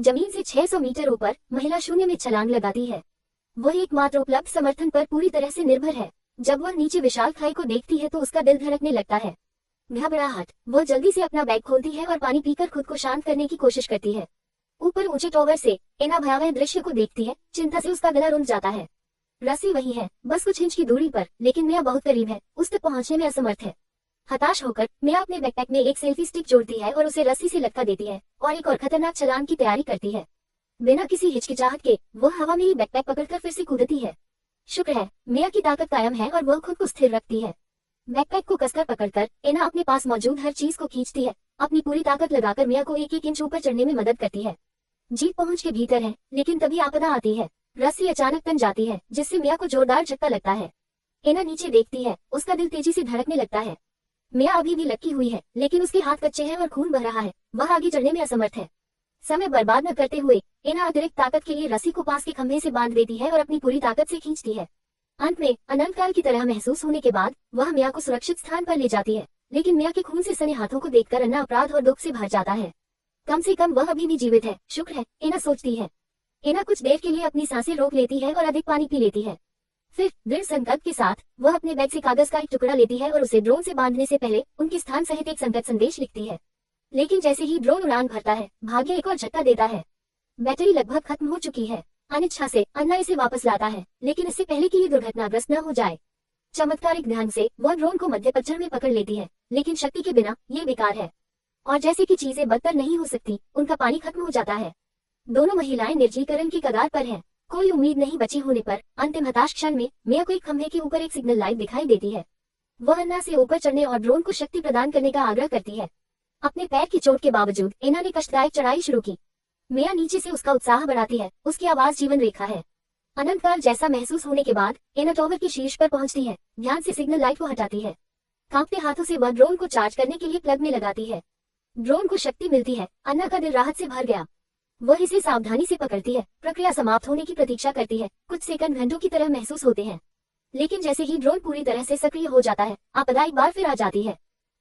जमीन से 600 मीटर ऊपर महिला शून्य में छलांग लगाती है। वह एकमात्र उपलब्ध समर्थन पर पूरी तरह से निर्भर है। जब वह नीचे विशाल खाई को देखती है तो उसका दिल धड़कने लगता है। घबराहट, वह जल्दी से अपना बैग खोलती है और पानी पीकर खुद को शांत करने की कोशिश करती है। ऊपर ऊंचे टॉवर से एना भयावह दृश्य को देखती है। चिंता से उसका गला रुंध जाता है। रस्सी वही है, बस कुछ इंच की दूरी पर, लेकिन मिया बहुत करीब है, उस तक पहुंचने में असमर्थ है। हताश होकर मिया अपने बैकपैक में एक सेल्फी स्टिक जोड़ती है और उसे रस्सी से लटका देती है और एक और खतरनाक छलांग की तैयारी करती है। बिना किसी हिचकिचाहट के वह हवा में ही बैकपैक पकड़कर फिर से कूदती है। शुक्र है, मिया की ताकत कायम है और वह खुद को स्थिर रखती है। बैकपैक को कसकर पकड़कर एना अपने पास मौजूद हर चीज को खींचती है। अपनी पूरी ताकत लगाकर मिया को एक एक इंच ऊपर चढ़ने में मदद करती है। जीप पहुंच के भीतर है, लेकिन तभी आपदा आती है। रस्सी अचानक तन जाती है, जिससे मिया को जोरदार झटका लगता है। एना नीचे देखती है, उसका दिल तेजी से धड़कने लगता है। मिया अभी भी लटकी हुई है, लेकिन उसके हाथ कच्चे हैं और खून बह रहा है। वह आगे चढ़ने में असमर्थ है। समय बर्बाद न करते हुए एना अतिरिक्त ताकत के लिए रस्सी को पास के खंभे से बांध देती है और अपनी पूरी ताकत से खींचती है। अंत में अनंत काल की तरह महसूस होने के बाद वह मिया को सुरक्षित स्थान पर ले जाती है। लेकिन मिया के खून से सने हाथों को देखकर अन्ना अपराध और दुख से भर जाता है। कम से कम वह अभी भी जीवित है, शुक्र है, एना सोचती है। एना कुछ देर के लिए अपनी सांसें रोक लेती है और अधिक पानी पी लेती है। फिर दृढ़ संकल्प के साथ वह अपने बैग से कागज का एक टुकड़ा लेती है और उसे ड्रोन से बांधने से पहले उनके स्थान सहित एक संकट संदेश लिखती है। लेकिन जैसे ही ड्रोन उड़ान भरता है, भाग्य एक और झटका देता है। बैटरी लगभग खत्म हो चुकी है। अनिच्छा से अन्ना इसे वापस लाता है, लेकिन इससे पहले कि ये दुर्घटनाग्रस्त न हो जाए, चमत्कारिक ध्यान से वह ड्रोन को मध्य पतझड़ में पकड़ लेती है। लेकिन शक्ति के बिना ये बेकार है, और जैसे कि चीजें बदतर नहीं हो सकती, उनका पानी खत्म हो जाता है। दोनों महिलाएं निर्जीकरण की कगार पर हैं। कोई उम्मीद नहीं बची होने पर अंतिम हताश क्षण में मिया को एक खंभे के ऊपर एक सिग्नल लाइट दिखाई देती है। वह अन्ना से ऊपर चढ़ने और ड्रोन को शक्ति प्रदान करने का आग्रह करती है। अपने पैर की चोट के बावजूद एना ने कष्टदायक चढ़ाई शुरू की। मिया नीचे से उसका उत्साह बढ़ाती है। उसकी आवाज जीवन रेखा है। अनंत काल जैसा महसूस होने के बाद एना टॉवर के शीर्ष पर पहुंचती है। ध्यान से सिग्नल लाइट को हटाती है। कांपते हाथों से वह ड्रोन को चार्ज करने के लिए प्लग में लगाती है। ड्रोन को शक्ति मिलती है। अन्ना का दिल राहत से भर गया। वह इसे सावधानी से पकड़ती है। प्रक्रिया समाप्त होने की प्रतीक्षा करती है। कुछ सेकंड घंटों की तरह महसूस होते हैं, लेकिन जैसे ही ड्रोन पूरी तरह से सक्रिय हो जाता है, आपदा एक बार फिर आ जाती है।